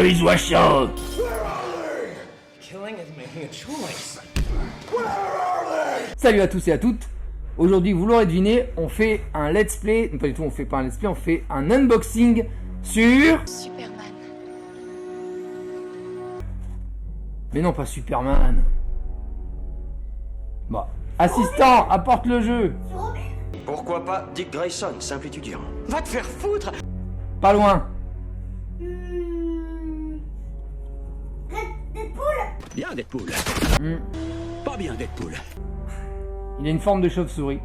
is Washoe. Killing is making a choice. Salut à tous et à toutes. Aujourd'hui, vous l'aurez deviné, on fait un let's play. Pas du tout, on fait pas un let's play, on fait un unboxing sur... Superman. Mais non, pas Superman. Bon. Assistant, apporte le jeu. Pourquoi pas Dick Grayson, simple étudiant. Va te faire foutre. Pas loin. Bien Deadpool. Pas bien Deadpool. Il a une forme de chauve-souris.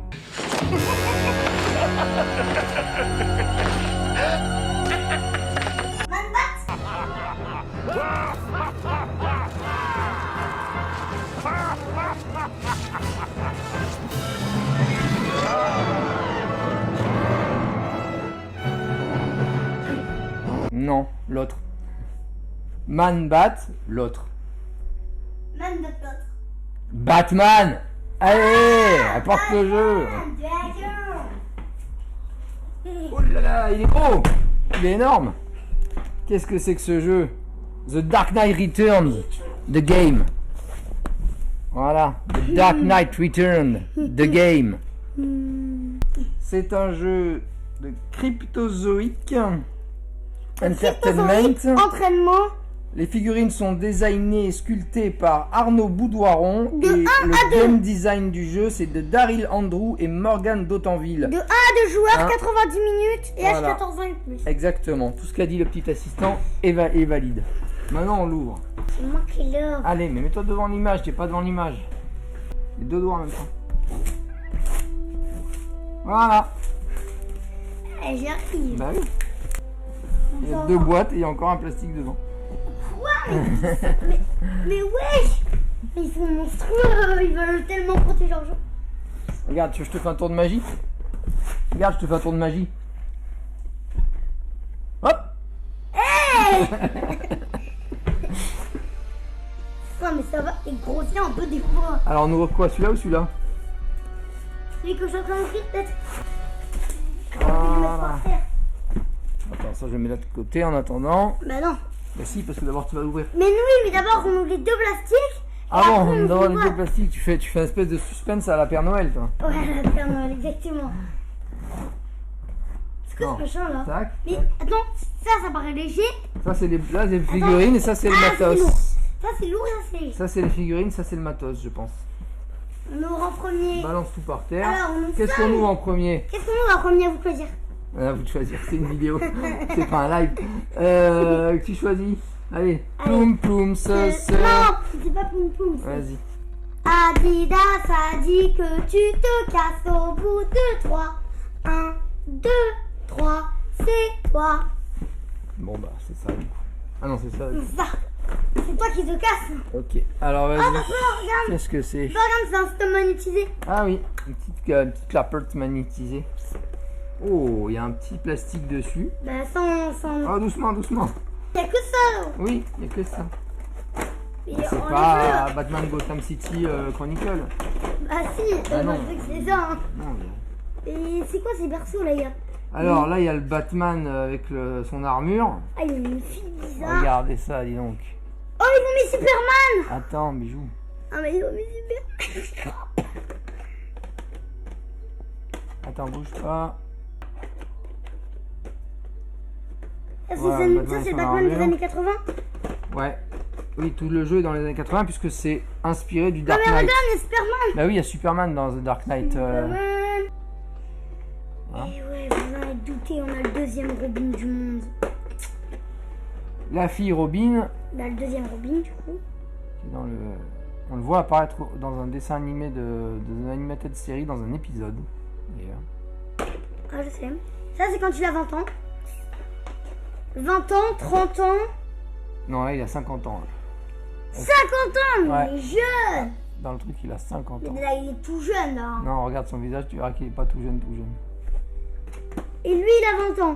Non, l'autre. Man-Bat, l'autre. Batman. Allez, apporte le jeu. Oh là là, il est gros. Il est énorme. Qu'est-ce que c'est que ce jeu? The Dark Knight Returns, the game. Voilà, The Dark Knight Returns, the game. C'est un jeu de Cryptozoic Entertainment. Entraînement. Les figurines sont designées et sculptées par Arnaud Boudoiron De et 1 à le 2. game design du jeu c'est de Daryl Andrew et Morgan d'Autanville. De 1 à 2 joueurs, Hein. 90 minutes et Voilà. H14 ans et plus. Exactement, tout ce qu'a dit le petit assistant est valide. Maintenant on l'ouvre. C'est moi qui l'ouvre. Allez, mais mets-toi devant l'image, t'es pas devant l'image. Les deux doigts en même temps. Voilà. Eh, j'arrive. Bah oui. Il y a deux boîtes et il y a encore un plastique devant. Mais wesh, ils sont monstrueux, ils veulent tellement protéger leur jeu. Regarde, tu veux que je te fais un tour de magie? Regarde, je te fais un tour de magie. Hop. Non mais ça va, il grossit un peu des fois. Alors on ouvre quoi, celui-là ou celui-là? Celui que je suis en train d'écrire peut-être. Voilà. Attends, ça je le mets de l'autre côté en attendant. Bah non. Bah si, parce que d'abord tu vas l'ouvrir. Mais oui, mais d'abord on ouvre les deux plastiques. Ah et bon, après, on dans ouvre les quoi deux plastiques, tu fais une espèce de suspense à la Père Noël, toi. Ouais, la Père Noël, exactement. C'est quoi Non. ce machin là? Tac, Mais tac. attends, ça paraît léger. Ça c'est là les figurines et ça c'est le Ah, c'est matos. lourd. Ça c'est lourd et ça c'est léger. Ça c'est les figurines, ça c'est le matos, je pense. On ouvre en premier. Balance tout par terre. Alors, on ouvre Qu'est-ce ça, qu'on mais- ouvre en premier? Qu'est-ce qu'on ouvre en premier à vous choisir? À vous de choisir, c'est une vidéo, c'est pas un live. Tu choisis. Allez, ploum ploum, ce. Non, c'est pas poum poum. Vas-y. Adidas a dit que tu te casses au bout de 3. 1, 2, 3, c'est toi. Bon bah c'est ça du coup. Ah non c'est ça. C'est ça. C'est toi qui te casses. Ok. Alors Ah, vas-y. bah, regarde. Qu'est-ce que c'est? Regarde, c'est un système monétisé. Ah oui, une petite clapette magnétisée. Oh, il y a un petit plastique dessus. Bah, sans. Oh, doucement, doucement. Y'a que ça. Oui, il n'y a que ça. Et C'est on pas Batman Gotham City Chronicle. Bah, si. Ah, moi, non. je sais que c'est ça. Hein. Non, Et c'est quoi ces berceaux là, gars? alors là, il y a le Batman avec son armure. Ah, il y a une fille bizarre. Regardez ça, dis donc. Oh, ils ont mis Superman. Attends, bijou. Ah, mais ils ont mis Superman. Attends, bouge pas. Ça, Voilà, c'est Batman ça, c'est sans Batman des armure. années 80. Ouais. Oui, tout le jeu est dans les années 80 puisque c'est inspiré du Ah, Dark mais Knight. regarde, il y a Superman. Bah oui, il y a Superman dans The Dark Knight. Superman. Hein. Et ouais, vous en avez douté, on a le deuxième Robin du monde. La fille Robin, On a le deuxième Robin, du coup. qui est dans le... on le voit apparaître dans un dessin animé de animated série dans un épisode. D'ailleurs. Ah, je sais. Ça, c'est quand il a 20 ans. 20 ans, 30 ans, Non, là, il a 50 ans. Là. 50 ans, mais Ouais. il est jeune. Dans le truc, il a 50 ans. Mais là, il est tout jeune, là. Non, regarde son visage, tu verras qu'il est pas tout jeune, tout jeune. Et lui, il a 20 ans.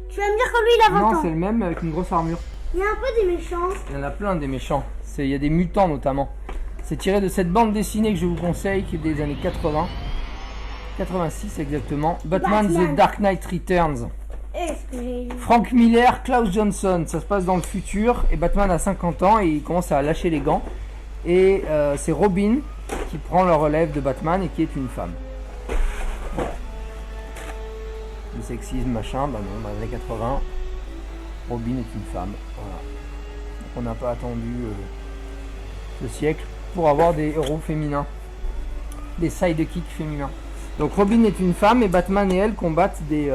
Tu vas me dire que lui, il a 20 Non, ans. c'est le même avec une grosse armure. Il y a un peu des méchants. Il y en a plein des méchants. Il y a des mutants notamment. C'est tiré de cette bande dessinée que je vous conseille, qui est des années 80. 86 exactement. Batman Batman. The Dark Knight Returns. Est-ce que j'ai... Frank Miller, Klaus Johnson, ça se passe dans le futur et Batman a 50 ans et il commence à lâcher les gants. Et c'est Robin qui prend le relève de Batman et qui est une femme. Voilà. Le sexisme, machin, bah non, dans les années 80, Robin est une femme. Voilà. Donc on n'a pas attendu ce siècle pour avoir des héros féminins, des sidekicks féminins. Donc Robin est une femme et Batman et elle combattent des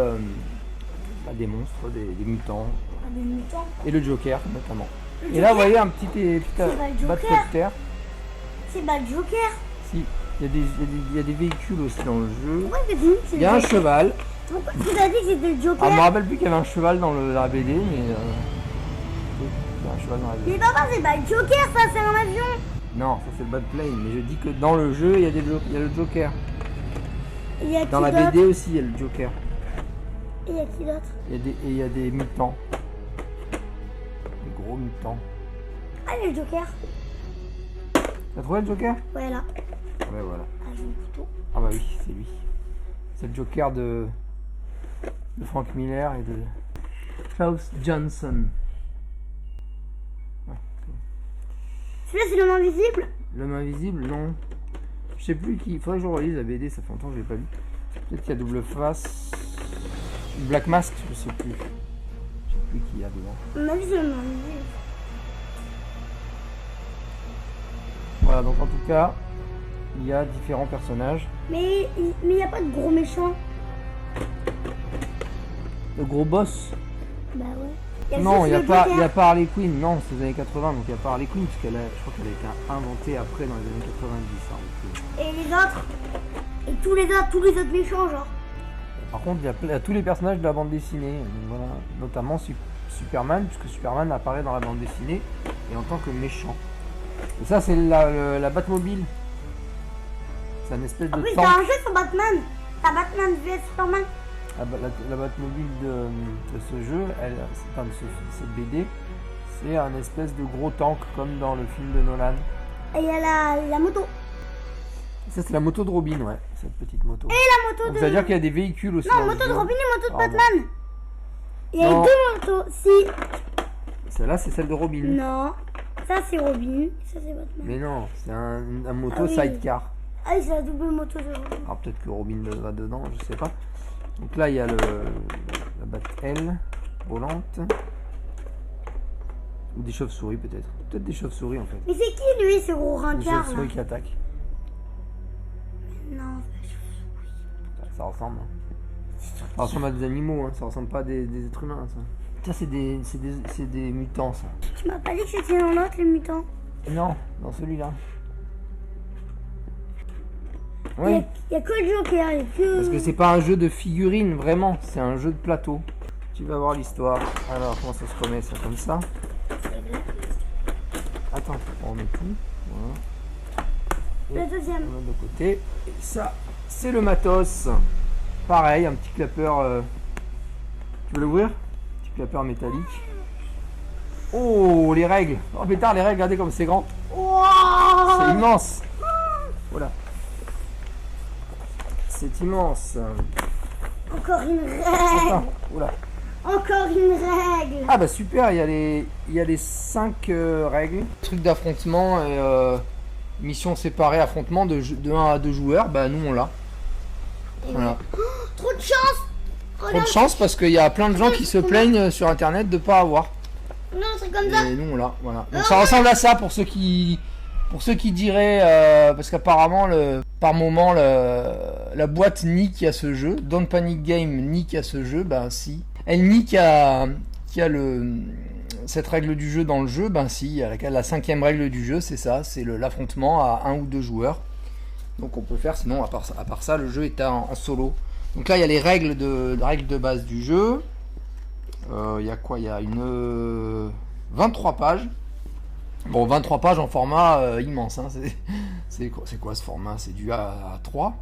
monstres, des mutants. Des mutants. Et le Joker notamment. Le Et là, vous Joker, voyez un petit pas le Joker. Batcopter. c'est pas le Joker. Si, il y a des véhicules aussi dans le jeu. Pourquoi c'est dit que c'est Il y a le un Joker? cheval. Pourquoi tu t'as dit que c'était le Joker? Ah, je me rappelle plus qu'il y avait un cheval dans la BD, mais oui, il y a un cheval dans la BD. Mais papa, c'est pas le Joker, ça, c'est un avion. Non, ça c'est le Batplane, mais je dis que dans le jeu, il y a le Joker. Et il y a qui Dans la d'autre? BD aussi, il y a le Joker. Et il y a qui d'autre? Il y a des mutants. Des gros mutants. Ah, il y a le Joker. T'as trouvé le Joker? Ouais, là. Ah ben voilà. Ah, j'ai un couteau. Ah bah oui, c'est lui. C'est le Joker de Frank Miller et de Klaus Johnson. Ouais. Celui-là, c'est l'homme invisible. L'homme invisible, non. Je sais plus qui. Il faudrait que je relise la BD, ça fait longtemps que je l'ai pas lu. Peut-être qu'il y a double face. Black Mask, je sais plus. Je sais plus qui il y a dedans. À mon avis, c'est l'homme invisible. Voilà, donc en tout cas, il y a différents personnages. Mais il n'y a pas de gros méchants. Le gros boss. Bah ouais. Non, il juste n'y a, le Joker. pas Harley Quinn. Non, c'est les années 80, donc il n'y a pas Harley Quinn, parce je crois qu'elle a été inventée après dans les années 90. Hein, Et les autres. Et tous les autres méchants, genre. Par contre, il y a tous les personnages de la bande dessinée, voilà. Notamment Superman, puisque Superman apparaît dans la bande dessinée et en tant que méchant. Et ça, c'est la Batmobile. C'est une espèce En de plus, tank. t'as un jeu sur Batman. T'as Batman vs Superman. La Batmobile de ce jeu, de cette BD, c'est un espèce de gros tank comme dans le film de Nolan. Et il y a la moto. Ça, c'est la moto de Robin, ouais, cette petite moto. Et la moto Donc, de... ça veut dire qu'il y a des véhicules aussi. Non, dans le moto de jeu. Robin et moto de Pardon. Batman. Il y a Non. deux motos. Si. Celle-là, c'est celle de Robin. Non. Ça, c'est Robin. Ça, c'est Batman. Mais non, c'est un moto Ah oui. sidecar. Ah oui, c'est la double moto de Robin. Alors peut-être que Robin va dedans, je sais pas. Donc là, il y a la Bat-L volante. Ou des chauves-souris peut-être. Peut-être des chauves-souris en fait. Mais c'est qui, lui, ce gros Des rincard, là? chauves-souris qui attaquent. Non. Ça ressemble. Hein. Ça ressemble à des animaux, hein. Ça ressemble pas à des êtres humains. Ça, c'est des mutants, ça. Tu m'as pas dit que c'était dans l'autre, les mutants? Non, dans celui-là. Il Oui, y a que le Joker, il y a que... parce que c'est pas un jeu de figurines, vraiment. C'est un jeu de plateau. Tu vas voir l'histoire. Alors, comment ça se remet ça comme ça? Attends, on met tout. Voilà. Le deuxième. On met de côté. Et ça, c'est le matos. Pareil, un petit clapeur. Tu veux l'ouvrir? Petit clapeur métallique. Oh, les règles. Oh pétard, les règles, regardez comme c'est grand. Wow. C'est immense. Voilà. C'est immense. Encore une règle. Attends, oula. Encore une règle. Ah bah super, il y a les 5 règles. Truc d'affrontement et mission séparée, affrontement de 1 à 2 joueurs, bah nous on l'a. Voilà. Trop de chance. Trop de chance parce qu'il y a plein de gens qui se plaignent sur internet de pas avoir. Non, un truc comme ça. Et nous on l'a, voilà. Donc ça ressemble à ça pour ceux qui diraient, parce qu'apparemment par moment la boîte nique à ce jeu, Don't Panic Game nique à ce jeu, ben si. Elle nique à cette règle du jeu dans le jeu, ben si, la 5e règle du jeu, c'est ça, c'est l'affrontement à 1 ou 2 joueurs. Donc on peut faire, sinon à part ça, le jeu est en solo. Donc là il y a les règles de base du jeu. Il y a quoi? Il y a 23 pages. Bon, 23 pages en format immense. Hein. C'est quoi ce format? C'est du A3.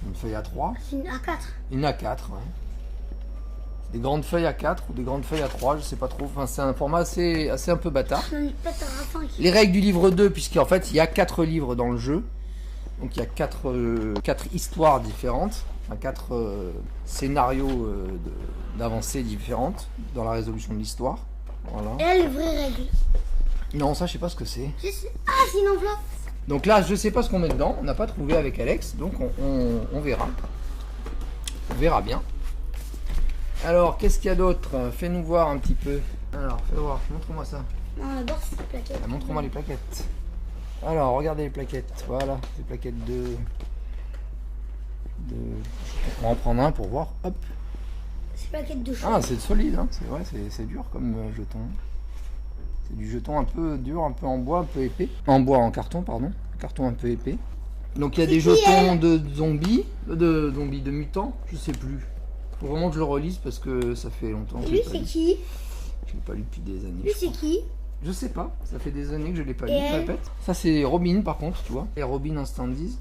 Une feuille A3. C'est une A4. Une A4, ouais. Des grandes feuilles A4 ou des grandes feuilles A3, je sais pas trop. Enfin, c'est un format assez un peu bâtard. J'en ai peut-être un A5. Les règles du livre 2, puisqu'en fait il y a 4 livres dans le jeu. Donc il y a 4 histoires différentes. enfin 4 scénarios d'avancées différentes dans la résolution de l'histoire. Voilà. Et là, les vraies règles. Non, ça je sais pas ce que c'est. Ah, c'est une enveloppe. Donc là, je sais pas ce qu'on met dedans. On n'a pas trouvé avec Alex, donc on verra. On verra bien. Alors, qu'est-ce qu'il y a d'autre? Fais-nous voir un petit peu. Alors, fais voir, montre-moi ça. Non, d'abord, c'est les plaquettes. Ah, montre-moi les plaquettes. Alors, regardez les plaquettes. Voilà, les plaquettes de... On va en prendre un pour voir. Hop. C'est les plaquettes de choix. Ah, c'est solide, hein. C'est vrai, c'est dur comme jeton. C'est du jeton un peu dur, un peu en bois, un peu épais. En bois, en carton, pardon. Carton un peu épais. Donc il y a des jetons de zombies, de mutants, je sais plus. Faut vraiment que je le relise parce que ça fait longtemps que je Lui, l'ai pas c'est lu. qui? Je l'ai pas lu depuis des années. Lui, je c'est crois. qui? Je sais pas, ça fait des années que je l'ai pas lu, Et je elle répète. Ça c'est Robin par contre, tu vois. Et Robin en standees.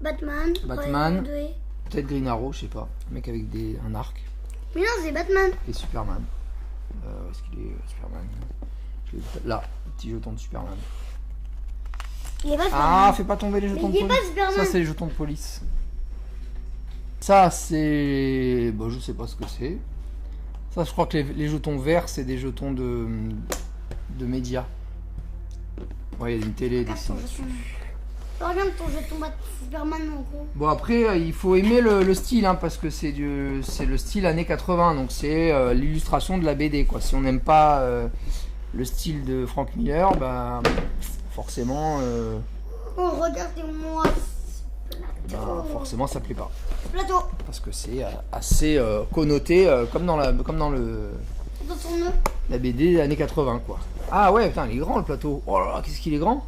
Batman. Batman. Ouais. Peut-être Green Arrow, je sais pas. Un mec avec un arc. Mais non, c'est Batman. Et Superman. Où est-ce qu'il est Superman? Là, le petit jeton de Superman. Il est pas Ah, Superman. fais pas tomber les jetons Mais de il est police. pas Superman. Ça c'est les jetons de police. Ça c'est... Bon, je sais pas ce que c'est. Ça je crois que les jetons verts c'est des jetons de médias. Ouais, il y a une télé dessinée dessus. Regarde ton jeton Superman en gros. Bon après il faut aimer le style hein, parce que c'est le style années 80 donc c'est l'illustration de la BD quoi. Si on n'aime pas le style de Frank Miller, bah forcément Oh, regardez-moi ce plateau. forcément ça plaît pas Plateau. parce que c'est assez connoté comme dans Dans ton nœud. la BD années 80 quoi. Ah ouais putain il est grand le plateau. Oh là là qu'est-ce qu'il est grand.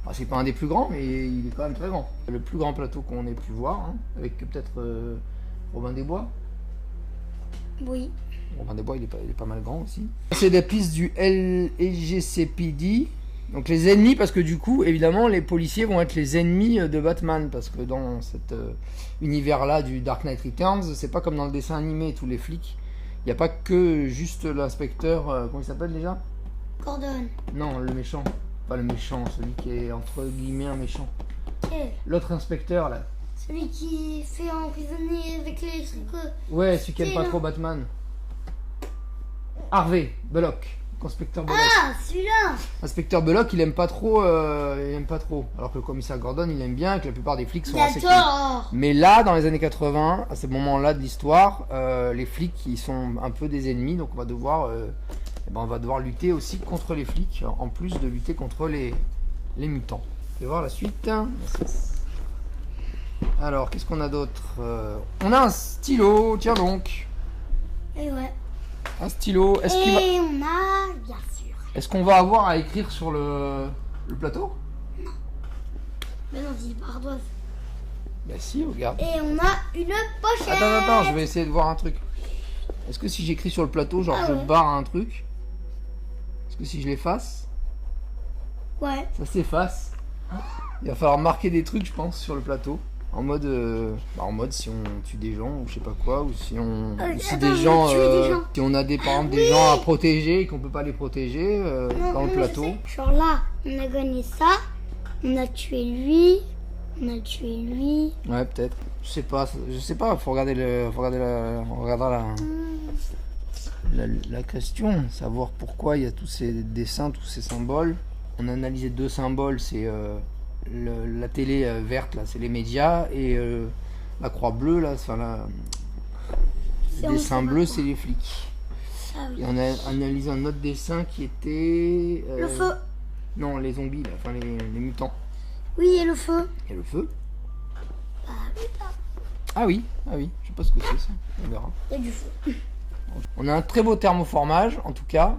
Ah, c'est pas un des plus grands mais il est quand même très grand. Le plus grand plateau qu'on ait pu voir hein, avec peut-être Robin des Bois. Oui. Robin des Bois il est pas mal grand aussi. C'est des pistes du LGCPD. Donc les ennemis parce que du coup évidemment les policiers vont être les ennemis de Batman parce que dans cet univers là du Dark Knight Returns c'est pas comme dans le dessin animé tous les flics. Il n'y a pas que juste l'inspecteur, comment il s'appelle déjà? Gordon. Non le méchant. Pas le méchant, celui qui est entre guillemets un méchant. Quel? L'autre inspecteur là. Celui qui fait emprisonner avec les trucs. Ouais, celui qui aime pas trop Batman. Harvey Bullock. Inspecteur Bullock. Ah, celui-là. Inspecteur Bullock, il aime pas trop. Alors que le commissaire Gordon, il aime bien, et que la plupart des flics sont assez cool. J'adore. Mais là, dans les années 80, à ce moment-là de l'histoire, les flics, ils sont un peu des ennemis, donc on va devoir lutter aussi contre les flics, en plus de lutter contre les mutants. On va voir la suite. Alors, qu'est-ce qu'on a d'autre? On a un stylo, tiens donc. Et ouais. Un stylo. Et on a, bien sûr. Est-ce qu'on va avoir à écrire sur le plateau? Mais non, c'est par ardoise. Bah si, regarde. Et on a une pochette. Attends, je vais essayer de voir un truc. Est-ce que si j'écris sur le plateau, genre Ah je ouais. barre un truc? Est-ce que si je l'efface, Ouais. ça s'efface? Il va falloir marquer des trucs, je pense, sur le plateau. En mode si on tue des gens ou je sais pas quoi, ou si on... ou si attends, des je gens... vais tuer des gens. Si on a par exemple des oui. gens à protéger et qu'on peut pas les protéger Non, dans le mais plateau. je sais. Genre là, on a gagné ça. On a tué lui. On a tué lui. Ouais, peut-être. Je sais pas, faut regarder on regardera la question, savoir pourquoi il y a tous ces dessins, tous ces symboles. On a analysé 2 symboles, c'est la télé verte, là, c'est les médias, et la croix bleue, là, enfin, le dessin bleu, c'est les flics. Ça, oui. Et on a analysé un autre dessin qui était... Le feu. Non, les zombies, là, enfin les mutants. Oui, et le feu. Et le feu. Bah oui, là. Ah oui, je sais pas ce que c'est ça, on verra. Il y a du feu. On a un très beau thermoformage, en tout cas.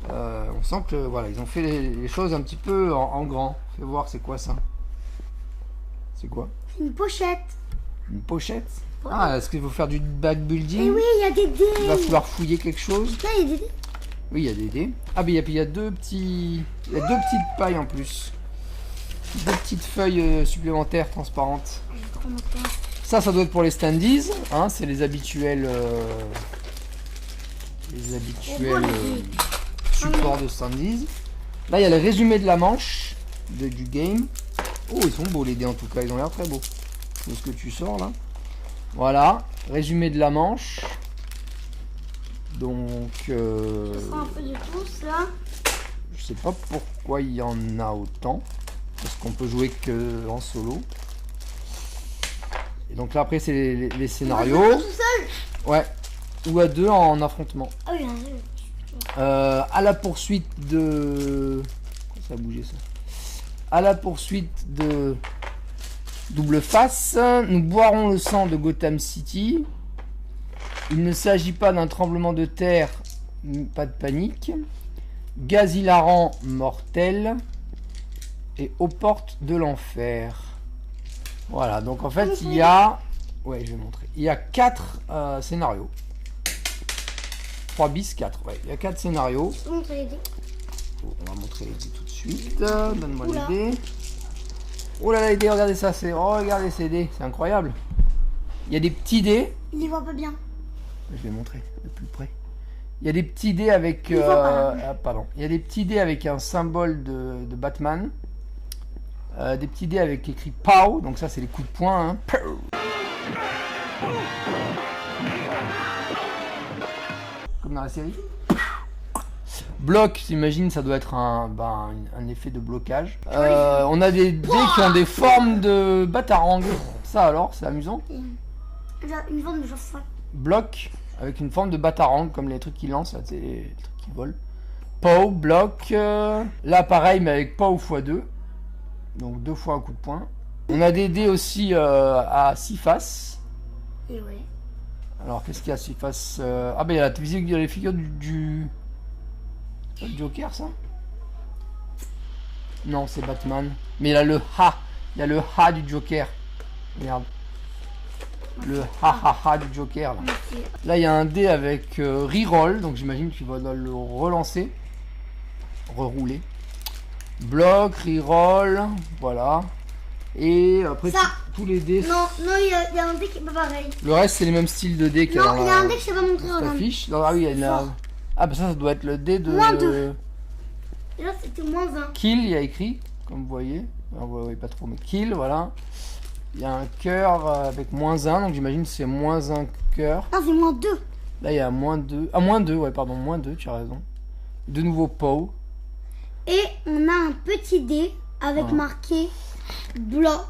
On sent que voilà, ils ont fait les choses un petit peu en grand. Fais voir, c'est quoi ça? C'est quoi? C'est une pochette. Une pochette? Ah, est-ce qu'il faut faire du backbuilding? Et oui, il y a des Il va dés. falloir fouiller quelque chose. Là, il y a des dés. Oui, il y a des dés. Ah, mais il y a deux petits... Il y a 2 petites pailles en plus. 2 petites feuilles supplémentaires transparentes. Je vais prendre mon temps. Ça doit être pour les standees. Hein, c'est les habituels... supports de standees. Là, il y a le résumé de la manche du game. Oh, ils sont beaux les dés en tout cas, ils ont l'air très beaux. C'est ce que tu sors là. Voilà, résumé de la manche. Donc, Ce sera un peu de tous là. je sais pas pourquoi il y en a autant. Parce qu'on peut jouer que en solo. Et donc là après c'est les scénarios. Tout seul. Ouais. Ou à deux en affrontement. Ah oui, un jeu. À la poursuite de... Ça a bougé ça. À la poursuite de Double Face, nous boirons le sang de Gotham City. Il ne s'agit pas d'un tremblement de terre, pas de panique. Gaz hilarant mortel. Et aux portes de l'enfer. Voilà, donc en fait il y a... Ouais, je vais montrer. Il y a 4 scénarios. 3 bis 4, ouais. Il y a 4 scénarios. Je peux montrer les dés. On va montrer les dés tout de suite. Donne-moi les dés. Oh là là, les dés, regardez ça. Oh, regardez ces dés, c'est incroyable. Il y a des petits dés. Il les voit pas bien. Je vais montrer de plus près. Il y a des petits dés avec... pardon. Il y a des petits dés avec un symbole de Batman. Des petits dés avec écrit POW. Donc ça, c'est les coups de poing. Hein. Pow. Comme dans la série. Bloc, j'imagine, ça doit être un effet de blocage. On a des dés qui ont des formes de batarang. Ça alors, c'est amusant. Une forme de chanson. Bloc, avec une forme de batarang, comme les trucs qui lancent, là, c'est les trucs qui volent. POW, bloc. Là, pareil, mais avec POW x2. Donc 2 fois un coup de poing. On a des dés aussi à 6 faces. Et ouais. Alors, qu'est-ce qu'il y a à 6 faces Ah, ben il y a les figures du Joker, ça? Non, c'est Batman. Mais il y a le ha. Il y a le ha du Joker. Merde. Le ha du Joker, là. Là, il y a un dé avec reroll. Donc, j'imagine qu'il va le relancer. Rerouler. Bloc, reroll. Voilà. Et après, Ça. tous les dés. Non, il y a un dé qui est pas pareil. Le reste, c'est les mêmes styles de dés qu'il y a Non, dans il y a un dé que je t'ai pas montré. cette Regarde. affiche. Ah oui, il y a une... Ah, bah ça doit être le dé de... Moins 2. Et là, c'était moins 1. Kill, il y a écrit, comme vous voyez. Alors, vous voyez pas trop, mais kill, voilà. Il y a un cœur avec moins 1, donc j'imagine que c'est moins 1 cœur. Non, c'est moins 2. Là, il y a moins 2. Ah, moins 2, ouais, pardon, moins 2, tu as raison. De nouveau POW. Et on a un petit dé avec marqué bloc.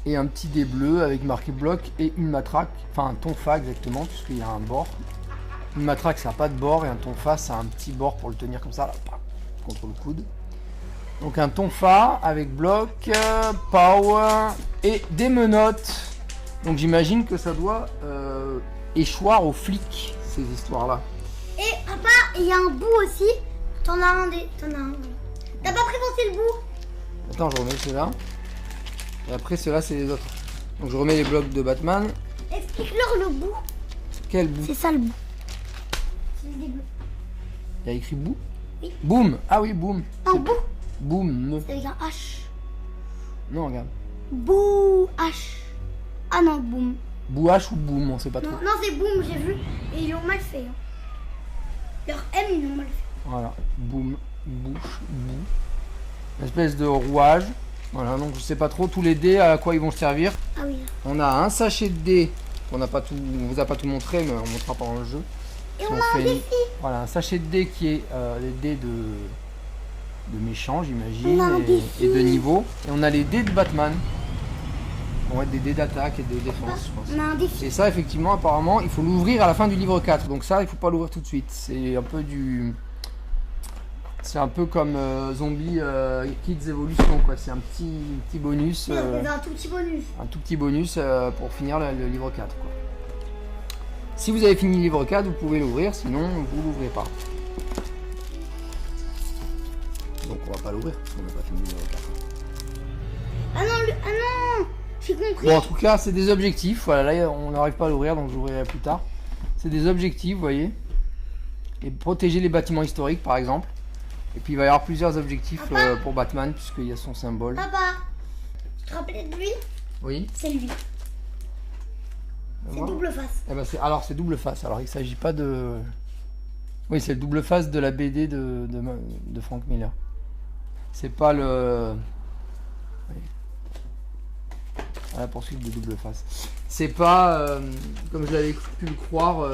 Et un petit dé bleu avec marqué bloc et une matraque. Enfin, un tonfa exactement, puisqu'il y a un bord. Une matraque, ça n'a pas de bord, et un tonfa, ça a un petit bord pour le tenir comme ça, là, contre le coude. Donc un tonfa avec bloc, power et des menottes. Donc j'imagine que ça doit échoir aux flics, ces histoires-là. Et papa, il y a un bout aussi. T'en as un dé. T'en as un. T'as pas présenté le bout? Attends, je remets ceux-là. Et après, ceux-là, c'est les autres. Donc je remets les blocs de Batman. Explique-leur le bout. Quel bout? C'est ça le bout. C'est le dé bleu. Il y a écrit bout? Oui. Boom. Ah oui, boom. Un bout. Boom. C'est avec un H. Non, regarde. Bou H. Ah non, boum. Bouhache ou boom, on sait pas trop. Non, c'est boum, j'ai vu. Et ils l'ont mal fait. Hein. Leur M, ils l'ont mal fait. Voilà, boum, bouche, bout. Une espèce de rouage. Voilà, donc je sais pas trop tous les dés à quoi ils vont servir. Ah oui. On a un sachet de dés. On vous a pas tout montré, mais on montrera pendant le jeu. Et Si on a un défi. Voilà, un sachet de dés qui est les dés de méchants, j'imagine, On a un et défi. de niveau. Et on a les dés de Batman. On va être des dés d'attaque et de défense, je pense. On a un défi. Et ça, effectivement, apparemment, il faut l'ouvrir à la fin du livre 4. Donc ça, il faut pas l'ouvrir tout de suite. C'est un peu du... C'est un peu comme Zombie Kids Evolution, quoi. C'est un petit bonus. C'est un tout petit bonus. Un tout petit bonus pour finir le livre 4, quoi. Si vous avez fini le livre 4, vous pouvez l'ouvrir, sinon vous l'ouvrez pas. Donc on va pas l'ouvrir, parce qu'on n'a pas fini le livre 4. Ah non, j'ai compris. Bon, en tout cas, c'est des objectifs. Voilà, là, on n'arrive pas à l'ouvrir, donc j'ouvrirai plus tard. C'est des objectifs, vous voyez. Et protéger les bâtiments historiques, par exemple. Et puis, il va y avoir plusieurs objectifs pour Batman, puisqu'il y a son symbole. Papa, tu te rappelles de lui? Oui. C'est lui. C'est double face. Eh ben, alors, c'est double face. Alors, il s'agit pas de... Oui, c'est le double face de la BD de Frank Miller. C'est pas le... Oui. à la poursuite de Double Face. C'est pas, comme je l'avais pu le croire,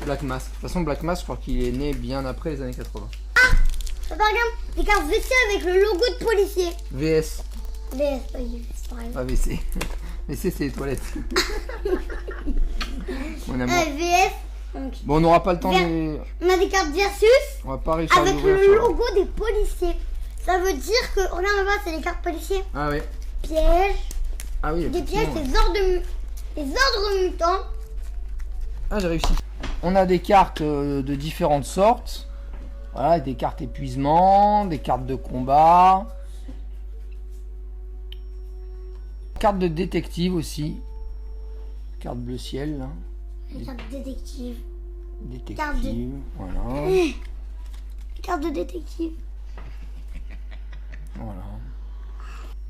Black Mask. De toute façon, Black Mask, je crois qu'il est né bien après les années 80. Papa, regarde, des cartes WC avec le logo de policier. VS, VS, c'est pareil. pas VC. VC, c'est les toilettes. Mon amour. VS, donc, Bon, on n'aura pas le temps Ver- de... on a des cartes versus On va pas réussir à avec l'ouvrir le sur- logo des policiers. Ça veut dire que, regarde là-bas, c'est les cartes policiers. Ah oui. Pièges, Ah oui, des pièges, effectivement. des ordres mutants. Ah, j'ai réussi. On a des cartes de différentes sortes. Voilà, des cartes épuisement, des cartes de combat. Carte de détective aussi. Carte bleu ciel, là. Les cartes détective. Détective, Carte de- voilà. Carte de détective. Voilà.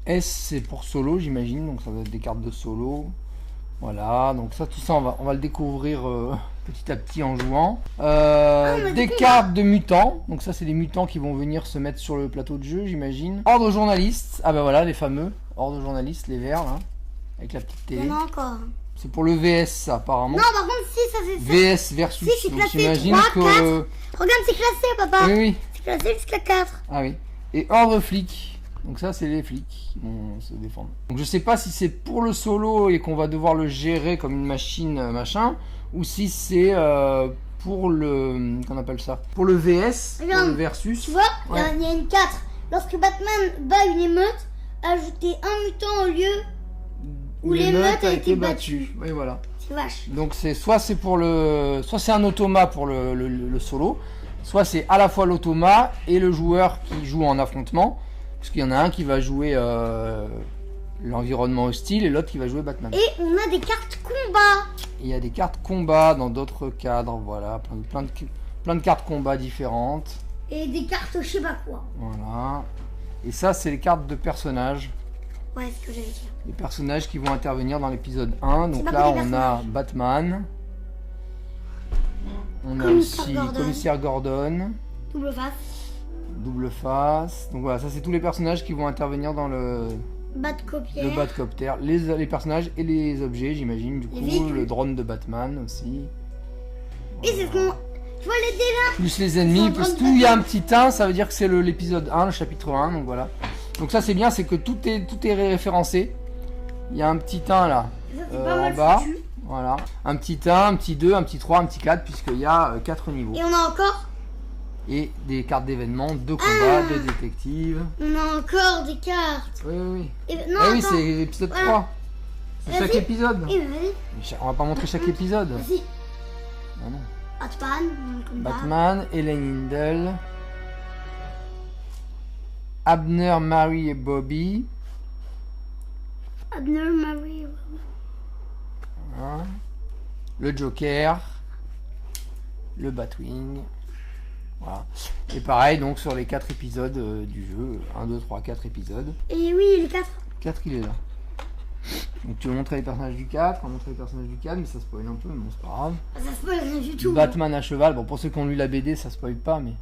S, c'est pour solo, j'imagine. Donc ça va être des cartes de solo. Voilà, donc ça, tout ça, on va le découvrir petit à petit en jouant. Des cartes de mutants. Donc ça, c'est des mutants qui vont venir se mettre sur le plateau de jeu, j'imagine. Ordre journaliste. Ah bah voilà, les fameux. Ordre journaliste, les verts, là. Avec la petite Il télé. y en a encore. C'est pour le VS, ça, apparemment. Non, par contre, si, ça c'est ça. VS versus. Si, c'est Donc classé j'imagine 3, que... Regarde, c'est classé, papa. Oui, oui. C'est classé jusqu'à 4. Ah oui. Et ordre flic. Donc ça, c'est les flics qui vont se défendre. Donc je sais pas si c'est pour le solo et qu'on va devoir le gérer comme une machine machin, ou si c'est pour le... qu'on appelle ça? Pour le VS, pour Regarde. le versus. Tu vois, Ouais. il y a une 4. Lorsque Batman bat une émeute, ajoutez un mutant au lieu où l'émeute a été battue. Oui, voilà. C'est vache. Donc c'est soit c'est pour le... soit c'est un automa pour le solo, soit c'est à la fois l'automa et le joueur qui joue en affrontement. Parce qu'il y en a un qui va jouer l'environnement hostile et l'autre qui va jouer Batman. Et on a des cartes combat. Il y a des cartes combat dans d'autres cadres, voilà, plein de cartes combat différentes. Et des cartes je sais pas quoi. Voilà. Et ça, c'est les cartes de personnages. Ouais, c'est ce que j'allais dire. Les personnages qui vont intervenir dans l'épisode 1. Donc pas là, que des on a Batman. On a Commissaire aussi Gordon. Commissaire Gordon. Double face. Double face. Donc voilà, ça c'est tous les personnages qui vont intervenir dans le Batcopière. Batcopter. Les personnages et les objets, j'imagine. Du Les coup, véhicules. le drone de Batman aussi. Et c'est ce qu'on. Tu vois les dés là. Plus les ennemis, Ils sont en plus train tout. de Il y a un petit 1, ça veut dire que c'est l'épisode 1, le chapitre 1. Donc voilà. Donc ça c'est bien, c'est que tout est référencé. Il y a un petit 1 là, Ça, c'est pas en mal bas. foutu. Voilà. Un petit 1, un petit 2, un petit 3, un petit 4, puisqu'il y a 4 niveaux. Et on a encore. Et des cartes d'événements, de combat, de détective. On a encore des cartes. Oui, oui, oui. Et, non, Eh oui, attends. c'est l'épisode Voilà. 3. C'est Vas-y. chaque épisode. Et vas-y. Mais on va pas montrer chaque épisode. Vas-y. Ah non. Batman. Comme ça. Batman, Ellen Hindle, Abner, Mary et Bobby. Abner, Mary. Voilà. Le Joker, le Batwing. Voilà. Et pareil donc sur les 4 épisodes du jeu. 1, 2, 3, 4 épisodes. Et oui, les 4. 4 il est là. Donc tu veux montrer les personnages du 4, on va montrer les personnages du 4, mais ça spoil un peu, mais bon c'est pas grave. Ça spoil rien du tout. Batman à cheval, bon pour ceux qui ont lu la BD ça spoil pas mais...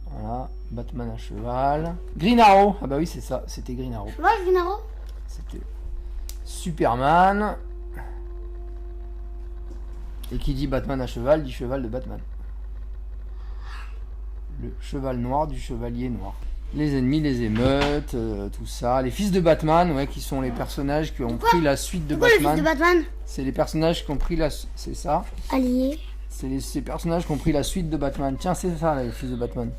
Voilà, Batman à cheval. Green Arrow, ah bah oui c'est ça, c'était Green Arrow. Tu vois, Gennaro. C'était Superman. Et qui dit Batman à cheval, dit cheval de Batman. Le cheval noir du chevalier noir. Les ennemis, les émeutes, tout ça. Les fils de Batman, ouais, qui sont les personnages qui ont pris la suite de Pourquoi le fils Batman. de Batman? C'est les personnages qui ont pris la... C'est ça. Allié. C'est ces personnages qui ont pris la suite de Batman. Tiens, c'est ça, là, les fils de Batman.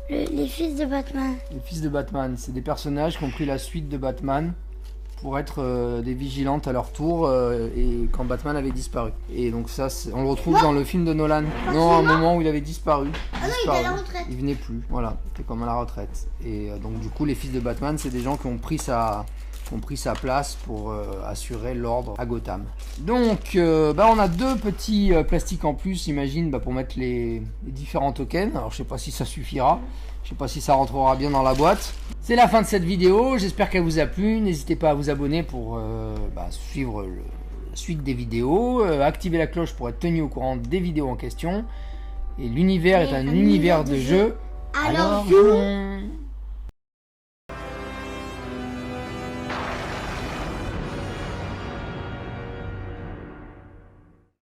Les fils de Batman. Les fils de Batman, c'est des personnages qui ont pris la suite de Batman pour être des vigilantes à leur tour et quand Batman avait disparu. Et donc ça, on le retrouve dans le film de Nolan. Non, à un moment où il avait disparu. Ah non, il était à la retraite. Il venait plus, voilà, c'était comme à la retraite. Et donc du coup, les fils de Batman, c'est des gens qui ont pris sa place pour assurer l'ordre à Gotham. Donc, on a 2 petits plastiques en plus, j'imagine, pour mettre les différents tokens. Alors, je sais pas si ça suffira. Je sais pas si ça rentrera bien dans la boîte. C'est la fin de cette vidéo. J'espère qu'elle vous a plu. N'hésitez pas à vous abonner pour suivre la suite des vidéos. Activez la cloche pour être tenu au courant des vidéos en question. Et l'univers est un univers de jeu. Alors, jouons.